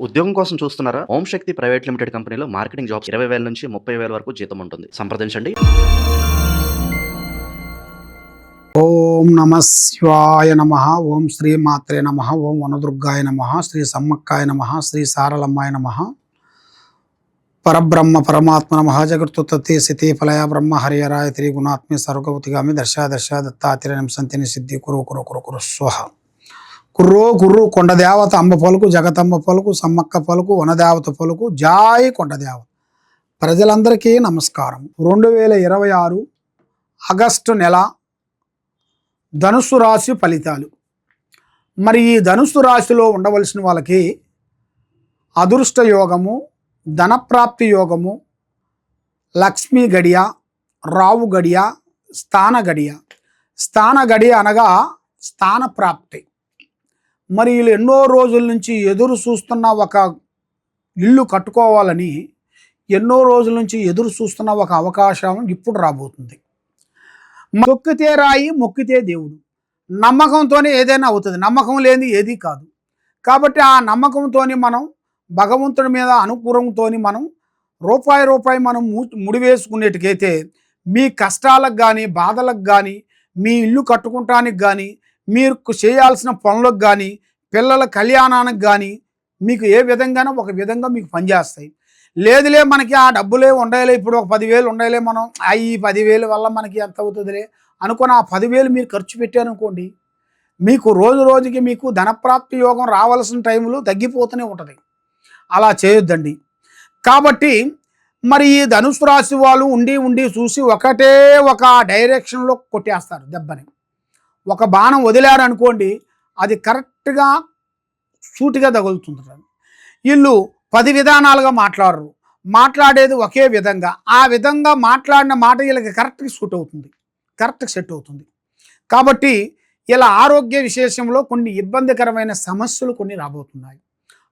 ఉద్యోగం కోసం చూస్తున్నారా? ఓం శక్తి ప్రైవేట్ లిమిటెడ్ కంపెనీలో మార్కెటింగ్ జాబ్స్ 20,000 నుంచి 30,000 వరకు జీతం ఉంటుంది. సంప్రదించండి. ఓం నమ శివాయ నమ. ఓం శ్రీ మాత్రే నమ. ఓం వనదుర్గాయ నమ. శ్రీ సమ్మక్కాయ నమ. శ్రీ సారలమ్మాయ నమ. పరబ్రహ్మ పరమాత్మ నమ. జగత్తుత్పత్తి స్థితి ఫలయ బ్రహ్మ హరియరాయ త్రిగుణాత్మే సర్వగౌతిగామి దర్శ దత్తాతిరయం సంతిని సిద్ధి కురు కురు కురు కురు స్వహ. కుర్రో కొండదేవత అమ్మ పలుకు, జగతమ్మ పలుకు, సమ్మక్క పలుకు, వనదేవత పలుకు, జాయ్ కొండదేవత. ప్రజలందరికీ నమస్కారం. 2026 ఆగస్టు నెల ధనుస్సు రాశి ఫలితాలు. మరి ఈ ధనుస్సు రాశిలో ఉండవలసిన వాళ్ళకి అదృష్ట యోగము, ధనప్రాప్తి యోగము, లక్ష్మీ గడియ, రావు గడియ, స్థాన గడియ. స్థాన గడియ అనగా స్థాన ప్రాప్తి. మరి వీళ్ళు ఎన్నో రోజుల నుంచి ఎదురు చూస్తున్న ఒక ఇల్లు కట్టుకోవాలని ఎన్నో రోజుల నుంచి ఎదురు చూస్తున్న ఒక అవకాశం ఇప్పుడు రాబోతుంది. మొక్కితే రాయి, మొక్కితే దేవుడు. నమ్మకంతోనే ఏదైనా అవుతుంది. నమ్మకం లేని ఏది కాదు. కాబట్టి ఆ నమ్మకంతోని మనం భగవంతుడి మీద అనుకూలంతో మనం రూపాయి మనం ముడివేసుకునేటికైతే మీ కష్టాలకు కానీ, బాధలకు కానీ, మీ ఇల్లు కట్టుకుంటానికి కానీ, మీరు చేయాల్సిన పనులకు కానీ, పిల్లల కళ్యాణానికి కానీ మీకు ఏ విధంగానో ఒక విధంగా మీకు పనిచేస్తాయి. లేదులే మనకి ఆ డబ్బులే ఉండేలే, ఇప్పుడు ఒక 10,000 ఉండేలే, మనం ఈ 10,000 వల్ల మనకి ఎంత అవుతుందిలే అనుకుని ఆ 10,000 మీరు ఖర్చు పెట్టారనుకోండి, మీకు రోజు రోజుకి మీకు ధనప్రాప్తి యోగం రావాల్సిన టైంలో తగ్గిపోతూనే ఉంటుంది. అలా చేయొద్దండి. కాబట్టి మరి ఈ ధనుసు రాశి వాళ్ళు ఉండి చూసి ఒకటే ఒక డైరెక్షన్లో కొట్టేస్తారు దెబ్బని. ఒక బాణం వదిలారనుకోండి, అది కరెక్ట్గా సూటిగా తగులుతుంది. వీళ్ళు 10 విధానాలుగా మాట్లాడేది ఒకే విధంగా. ఆ విధంగా మాట్లాడిన మాట వీళ్ళకి కరెక్ట్గా సెట్ అవుతుంది. కాబట్టి ఇలా ఆరోగ్య విశేషంలో కొన్ని ఇబ్బందికరమైన సమస్యలు కొన్ని రాబోతున్నాయి.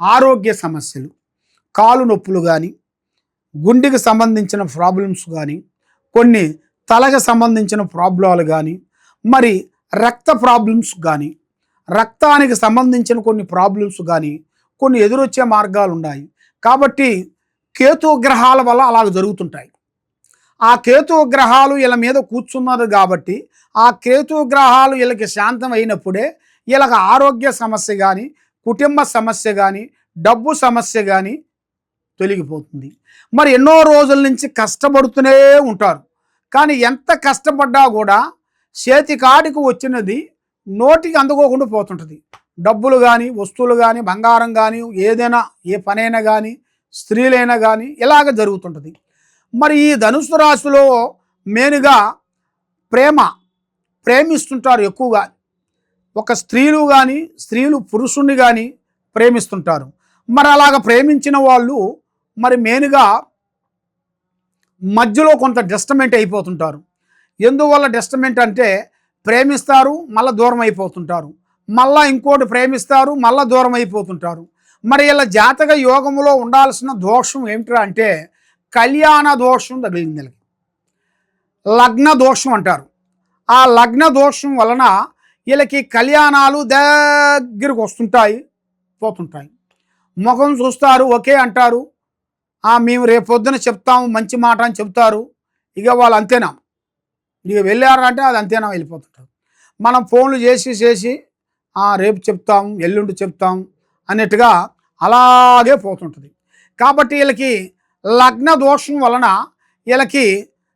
ఆరోగ్య సమస్యలు, కాలు నొప్పులు కానీ, గుండెకి సంబంధించిన ప్రాబ్లమ్స్ కానీ, కొన్ని తలకు సంబంధించిన ప్రాబ్లాలు కానీ, మరి రక్త ప్రాబ్లమ్స్ కానీ, రక్తానికి సంబంధించిన కొన్ని ప్రాబ్లమ్స్ కానీ కొన్ని ఎదురొచ్చే మార్గాలు ఉన్నాయి. కాబట్టి కేతు గ్రహాల వల్ల అలాగ జరుగుతుంటాయి. ఆ కేతు గ్రహాలు వీళ్ళ మీద కూర్చున్నది కాబట్టి ఆ కేతు గ్రహాలు వీళ్ళకి శాంతం అయినప్పుడే వీళ్ళకి ఆరోగ్య సమస్య కానీ, కుటుంబ సమస్య కానీ, డబ్బు సమస్య కానీ తొలగిపోతుంది. మరి ఎన్నో రోజుల నుంచి కష్టపడుతూనే ఉంటారు. కానీ ఎంత కష్టపడ్డా కూడా చేతికాడికి వచ్చినది నోటికి అందుకోకుండా పోతుంటుంది. డబ్బులు కానీ, వస్తువులు కానీ, బంగారం కానీ, ఏదైనా ఏ పనైనా కానీ, స్త్రీలైనా కానీ ఇలాగ జరుగుతుంటుంది. మరి ఈ ధనుసు రాశిలో మెయిన్గా ప్రేమిస్తుంటారు ఎక్కువగా. ఒక స్త్రీలు పురుషుణ్ణి కానీ ప్రేమిస్తుంటారు. మరి అలాగ ప్రేమించిన వాళ్ళు మరి మెయిన్గా మధ్యలో కొంత డిస్టర్బెంట్ అయిపోతుంటారు. ఎందువల్ల డిస్టర్బెంట్ అంటే ప్రేమిస్తారు, మళ్ళీ దూరం అయిపోతుంటారు, మళ్ళీ ఇంకోటి ప్రేమిస్తారు, మళ్ళీ దూరం అయిపోతుంటారు. మరి ఇలా జాతక యోగంలో ఉండాల్సిన దోషం ఏమిట్రా అంటే కళ్యాణ దోషం తగిలింది. లగ్న దోషం అంటారు. ఆ లగ్న దోషం వలన వీళ్ళకి కళ్యాణాలు దగ్గరకు వస్తుంటాయి, పోతుంటాయి. ముఖం చూస్తారు, ఓకే అంటారు, మేము రేపొద్దున చెప్తాము మంచి మాట అని చెప్తారు. ఇక వాళ్ళు అంతేనా, ఇక వెళ్ళారంటే అది అంతేనా వెళ్ళిపోతుంటారు. మనం ఫోన్లు చేసి రేపు చెప్తాం, ఎల్లుండి చెప్తాం అన్నట్టుగా అలాగే పోతుంటుంది. కాబట్టి వీళ్ళకి లగ్న దోషం వలన వీళ్ళకి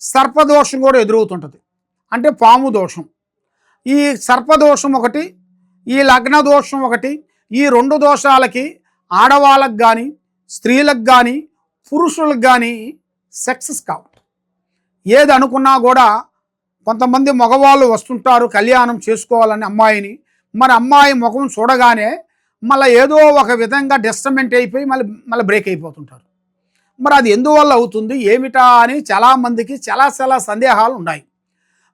సర్పదోషం కూడా ఎదురవుతుంటుంది. అంటే పాము దోషం. ఈ సర్పదోషం ఒకటి, ఈ లగ్న దోషం ఒకటి. ఈ 2 దోషాలకి ఆడవాళ్ళకు కానీ, స్త్రీలకు కానీ, పురుషులకు కానీ సక్సెస్ కావు. ఏది అనుకున్నా కూడా కొంతమంది మగవాళ్ళు వస్తుంటారు కళ్యాణం చేసుకోవాలని అమ్మాయిని. మరి అమ్మాయి ముఖం చూడగానే మళ్ళీ ఏదో ఒక విధంగా డిస్టర్బెంట్ అయిపోయి మళ్ళీ బ్రేక్ అయిపోతుంటారు. మరి అది ఎందువల్ల అవుతుంది ఏమిటా అని చాలామందికి చాలా సందేహాలు ఉన్నాయి.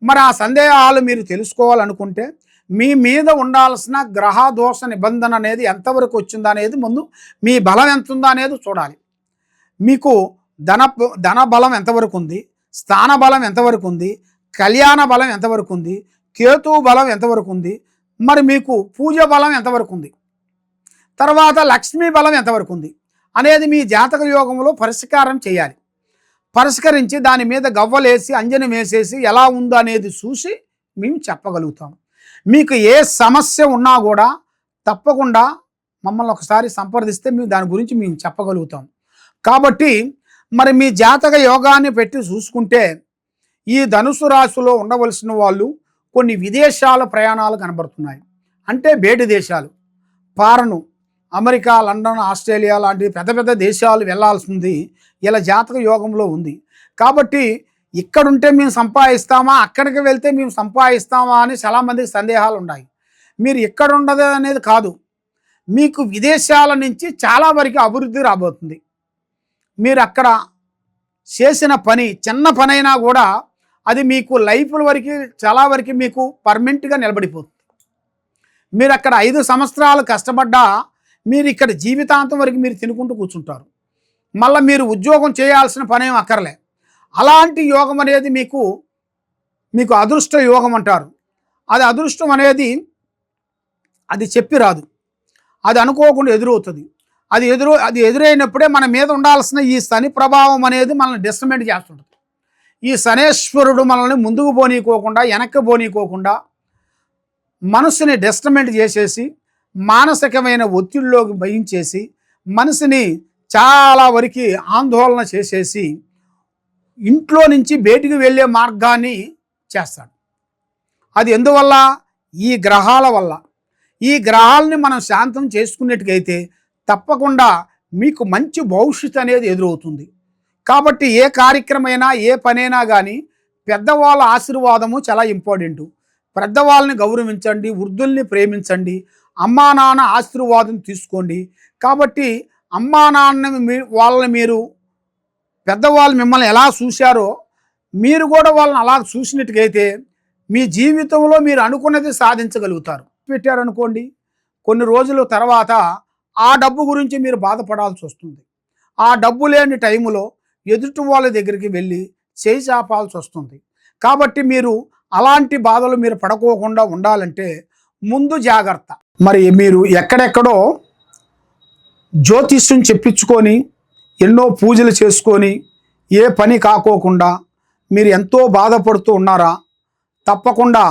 మరి ఆ సందేహాలు మీరు తెలుసుకోవాలనుకుంటే మీ మీద ఉండాల్సిన గ్రహ దోష నిబంధన అనేది ఎంతవరకు వచ్చిందా అనేది ముందు మీ బలం ఎంత ఉందా అనేది చూడాలి. మీకు ధన బలం ఎంతవరకు ఉంది, స్థాన బలం ఎంతవరకు ఉంది, కళ్యాణ బలం ఎంతవరకు ఉంది, కేతు బలం ఎంతవరకు ఉంది, మరి మీకు పూజ బలం ఎంతవరకు ఉంది. తర్వాత లక్ష్మీ బలం ఎంతవరకు ఉంది అనేది మీ జాతక యోగంలో పరిష్కారం చేయాలి. పరిష్కరించి దాని మీద గవ్వలేసి అంజనం వేసేసి ఎలా ఉందో అనేది చూసి మేము చెప్పగలుగుతాం. మీకు ఏ సమస్య ఉన్నా కూడా తప్పకుండా మమ్మల్ని ఒకసారి సంప్రదిస్తే మేము దాని గురించి మేము చెప్పగలుగుతాం. కాబట్టి మరి మీ జాతక యోగాన్ని పెట్టి చూసుకుంటే ఈ ధనుసు రాశిలో ఉండవలసిన వాళ్ళు కొన్ని విదేశాల ప్రయాణాలు కనబడుతున్నాయి. అంటే బయటి దేశాలు, ఫారెన్, అమెరికా, లండన్, ఆస్ట్రేలియా లాంటి పెద్ద పెద్ద దేశాలు వెళ్ళాల్సింది ఇలా జాతక యోగంలో ఉంది. కాబట్టి ఇక్కడుంటే మేము సంపాదిస్తామా, అక్కడికి వెళ్తే మేము సంపాదిస్తామా అని చాలామందికి సందేహాలు ఉన్నాయి. మీరు ఇక్కడ ఉండదు అనేది కాదు, మీకు విదేశాల నుంచి చాలా వరకు అభివృద్ధి రాబోతుంది. మీరు అక్కడ చేసిన పని చిన్న పనైనా కూడా అది మీకు లైఫ్ల వరకు చాలా వరకు మీకు పర్మనెంట్గా నిలబడిపోతుంది. మీరు అక్కడ 5 సంవత్సరాలు కష్టపడ్డా మీరు ఇక్కడ జీవితాంతం వరకు మీరు తినుకుంటూ కూర్చుంటారు. మళ్ళీ మీరు ఉద్యోగం చేయాల్సిన పనేం అక్కర్లే. అలాంటి యోగం అనేది మీకు అదృష్ట యోగం అంటారు. అది అదృష్టం అనేది అది చెప్పి రాదు, అది అనుకోకుండా ఎదురవుతుంది. అది ఎదురైనప్పుడే మన మీద ఉండాల్సిన ఈ శని ప్రభావం అనేది మనల్ని డిస్టర్బెంట్ చేస్తుంటుంది. ఈ శనేశ్వరుడు మనల్ని ముందుకు పోనీకోకుండా వెనక్కి పోనీకోకుండా మనసుని డిస్టర్బెంట్ చేసేసి మానసికమైన ఒత్తిడిలోకి భయించేసి మనసుని చాలా వరకు ఆందోళన చేసేసి ఇంట్లో నుంచి బయటికి వెళ్ళే మార్గాన్ని చేస్తాడు. అది ఎందువల్ల? ఈ గ్రహాల వల్ల. ఈ గ్రహాలని మనం శాంతం చేసుకున్నట్టుగైతే తప్పకుండా మీకు మంచి భవిష్యత్తు అనేది ఎదురవుతుంది. కాబట్టి ఏ కార్యక్రమైనా ఏ పనైనా కానీ పెద్దవాళ్ళ ఆశీర్వాదము చాలా ఇంపార్టెంటు. పెద్దవాళ్ళని గౌరవించండి, వృద్ధుల్ని ప్రేమించండి, అమ్మా నాన్న ఆశీర్వాదం తీసుకోండి. కాబట్టి అమ్మా నాన్న వాళ్ళని మీరు పెద్దవాళ్ళు మిమ్మల్ని ఎలా చూశారో మీరు కూడా వాళ్ళని అలా చూసినట్టుగైతే మీ జీవితంలో మీరు అనుకున్నది సాధించగలుగుతారు. పెట్టారనుకోండి, కొన్ని రోజుల తర్వాత ఆ డబ్బు గురించి మీరు బాధపడాల్సి వస్తుంది. ఆ డబ్బు లేని టైములో ఎదుటి వాళ్ళ దగ్గరికి వెళ్ళి చేయి చాపాల్సి వస్తుంది. కాబట్టి మీరు అలాంటి బాధలు మీరు పడుకోకుండా ఉండాలంటే ముందు జాగ్రత్త. మరి మీరు ఎక్కడెక్కడో జ్యోతిష్యం చెప్పించుకొని ఎన్నో పూజలు చేసుకొని ఏ పని కాకోకుండా మీరు ఎంతో బాధపడుతూ ఉన్నారా? తప్పకుండా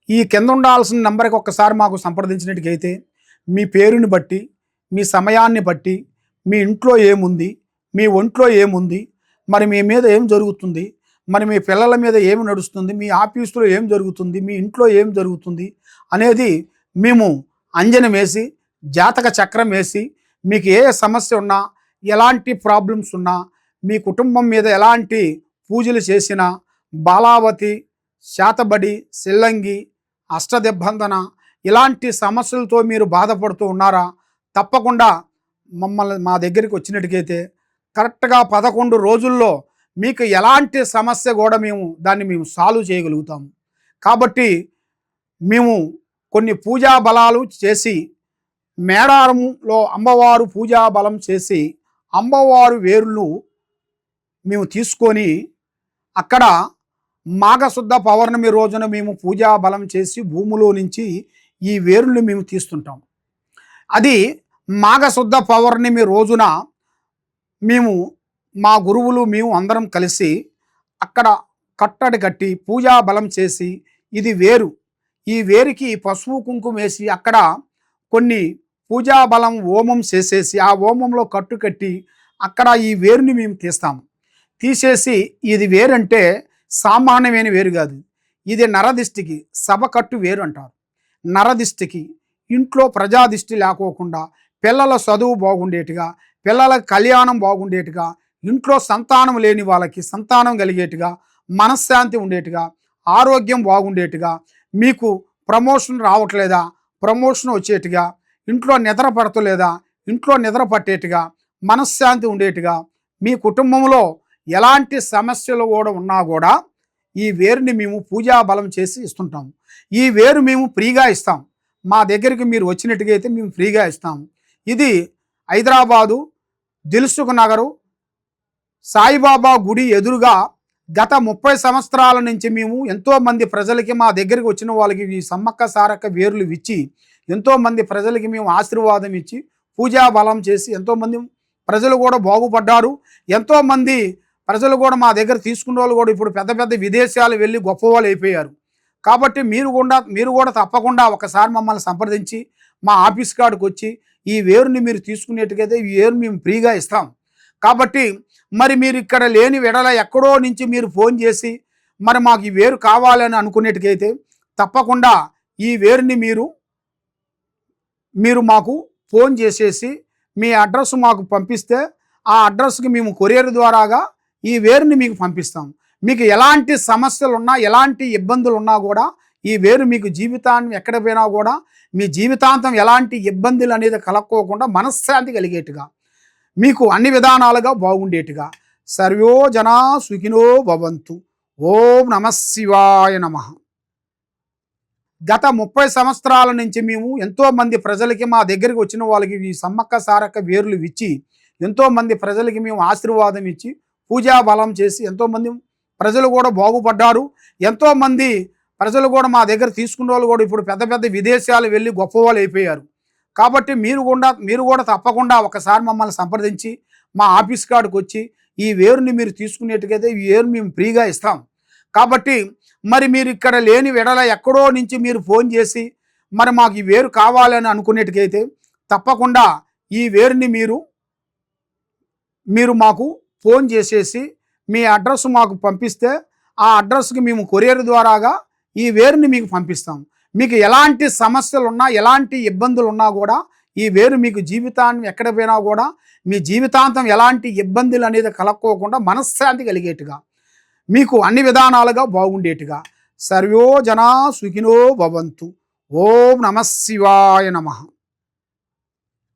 ఈ కింద ఉండాల్సిన నెంబర్కి ఒక్కసారి మాకు సంప్రదించినట్టుగైతే మీ పేరుని బట్టి, మీ సమయాన్ని బట్టి, మీ ఇంట్లో ఏముంది, మీ ఒంట్లో ఏముంది, మరి మీ మీద ఏం జరుగుతుంది, మరి మీ పిల్లల మీద ఏమి నడుస్తుంది, మీ ఆఫీసులో ఏం జరుగుతుంది, మీ ఇంట్లో ఏం జరుగుతుంది అనేది మేము అంజనం వేసి జాతక చక్రం వేసి మీకు ఏ సమస్య ఉన్నా, ఎలాంటి ప్రాబ్లమ్స్ ఉన్నా, మీ కుటుంబం మీద ఎలాంటి పూజలు చేసినా, బాలావతి, శాతబడి, సిల్లంగి, అష్టదిబ్బందన ఇలాంటి సమస్యలతో మీరు బాధపడుతూ ఉన్నారా? తప్పకుండా మా దగ్గరికి వచ్చినట్టుకైతే కరెక్ట్గా 11 రోజుల్లో మీకు ఎలాంటి సమస్య కూడా మేము సాల్వ్ చేయగలుగుతాము. కాబట్టి మేము కొన్ని పూజా బలాలు చేసి మేడారంలో అమ్మవారు పూజా బలం చేసి అమ్మవారు వేరును మేము తీసుకొని అక్కడ మాఘశుద్ధ పౌర్ణమి రోజున మేము పూజా బలం చేసి భూమిలో నుంచి ఈ వేరుని మేము తీస్తుంటాం. అది మాఘశుద్ధ పౌర్ణమి రోజున మేము మా గురువులు మేము అందరం కలిసి అక్కడ కట్టడి కట్టి పూజా బలం చేసి ఇది వేరు, ఈ వేరుకి పసుపు కుంకుమ వేసి అక్కడ కొన్ని పూజా బలం హోమం చేసేసి ఆ హోమంలో కట్టు కట్టి అక్కడ ఈ వేరుని మేము తీస్తాము. తీసేసి ఇది వేరంటే సామాన్యమైన వేరు కాదు, ఇది నరదిష్టికి సభకట్టు వేరు అంటారు. నరదిష్టికి ఇంట్లో ప్రజాదిష్టి లేకోకుండా పిల్లల చదువు బాగుండేట్టుగా, పిల్లల కళ్యాణం బాగుండేట్టుగా, ఇంట్లో సంతానం లేని వాళ్ళకి సంతానం కలిగేట్టుగా, మనశ్శాంతి ఉండేట్టుగా, ఆరోగ్యం బాగుండేట్టుగా, మీకు ప్రమోషన్ రావట్లేదా ప్రమోషన్ వచ్చేట్టుగా, ఇంట్లో నిద్ర పడతలేదా ఇంట్లో నిద్ర పట్టేట్టుగా, మనశ్శాంతి ఉండేట్టుగా, మీ కుటుంబంలో ఎలాంటి సమస్యలు కూడా ఉన్నా కూడా ఈ వేరుని మేము పూజా బలం చేసి ఇస్తుంటాము. ఈ వేరు మేము ఫ్రీగా ఇస్తాం. మా దగ్గరికి మీరు వచ్చినట్టుగా అయితే మేము ఫ్రీగా ఇస్తాము. ఇది హైదరాబాదు దిల్సుఖ్ నగరు సాయిబాబా గుడి ఎదురుగా గత 30 సంవత్సరాల నుంచి మేము ఎంతోమంది ప్రజలకి మా దగ్గరికి వచ్చిన వాళ్ళకి ఈ సమ్మక్క సారక్క వేర్లు ఇచ్చి ఎంతోమంది ప్రజలకి మేము ఆశీర్వాదం ఇచ్చి పూజా బలం చేసి ఎంతోమంది ప్రజలు కూడా బాగుపడ్డారు. ఎంతోమంది ప్రజలు కూడా మా దగ్గర తీసుకున్న వాళ్ళు కూడా ఇప్పుడు పెద్ద పెద్ద విదేశాలు వెళ్ళి గొప్పవాళ్ళు అయిపోయారు. కాబట్టి మీరు కూడా తప్పకుండా ఒకసారి మమ్మల్ని సంప్రదించి మా ఆఫీస్ కాడికి వచ్చి ఈ వేరుని మీరు తీసుకునేట్టుకైతే ఈ వేరు మేము ఫ్రీగా ఇస్తాం. కాబట్టి మరి మీరు ఇక్కడ లేని వెడల ఎక్కడో నుంచి మీరు ఫోన్ చేసి మరి మాకు ఈ వేరు కావాలని అనుకునేట్టుకైతే తప్పకుండా ఈ వేరుని మీరు మాకు ఫోన్ చేసేసి మీ అడ్రస్ మాకు పంపిస్తే ఆ అడ్రస్కి మేము కొరియర్ ద్వారాగా ఈ వేరుని మీకు పంపిస్తాం. మీకు ఎలాంటి సమస్యలు ఉన్నా ఎలాంటి ఇబ్బందులు ఉన్నా కూడా ఈ వేరు మీకు జీవితాన్ని ఎక్కడ పోయినా కూడా మీ జీవితాంతం ఎలాంటి ఇబ్బందులు అనేది కలక్కోకుండా మనశ్శాంతి కలిగేట్టుగా మీకు అన్ని విధానాలుగా బాగుండేట్టుగా సర్వో జనా సుఖినో భవంతు. ఓం నమః శివాయ నమః. గత 30 సంవత్సరాల నుంచి మేము ఎంతోమంది ప్రజలకి మా దగ్గరికి వచ్చిన వాళ్ళకి ఈ సమ్మక్క సారక్క వేర్లు ఇచ్చి ఎంతోమంది ప్రజలకి మేము ఆశీర్వాదం ఇచ్చి పూజా బలం చేసి ఎంతోమంది ప్రజలు కూడా బాగుపడ్డారు. ఎంతోమంది ప్రజలు కూడా మా దగ్గర తీసుకున్న వాళ్ళు కూడా ఇప్పుడు పెద్ద పెద్ద విదేశాలు వెళ్ళి గొప్పవాళ్ళు అయిపోయారు. కాబట్టి మీరు కూడా తప్పకుండా ఒకసారి మమ్మల్ని సంప్రదించి మా ఆఫీస్ కాడికి వచ్చి ఈ వేరుని మీరు తీసుకునేట్టుకైతే ఈ వేరు మేము ఫ్రీగా ఇస్తాం. కాబట్టి మరి మీరు ఇక్కడ లేని వెడల ఎక్కడో నుంచి మీరు ఫోన్ చేసి మరి మాకు ఈ వేరు కావాలని అనుకునేట్టుకైతే తప్పకుండా ఈ వేరుని మీరు మాకు ఫోన్ చేసేసి మీ అడ్రస్ మాకు పంపిస్తే ఆ అడ్రస్కి మేము కొరియర్ ద్వారాగా ఈ వేరుని మీకు పంపిస్తాం. మీకు ఎలాంటి సమస్యలు ఉన్నా ఎలాంటి ఇబ్బందులు ఉన్నా కూడా ఈ వేరు మీకు జీవితాన్ని ఎక్కడ పోయినా కూడా మీ జీవితాంతం ఎలాంటి ఇబ్బందులు అనేది కలక్కోకుండా మనశ్శాంతి కలిగేట్టుగా మీకు అన్ని విధానాలుగా బాగుండేట్టుగా సర్వో జనా సుఖినో భవంతు. ఓం నమః శివాయ నమః.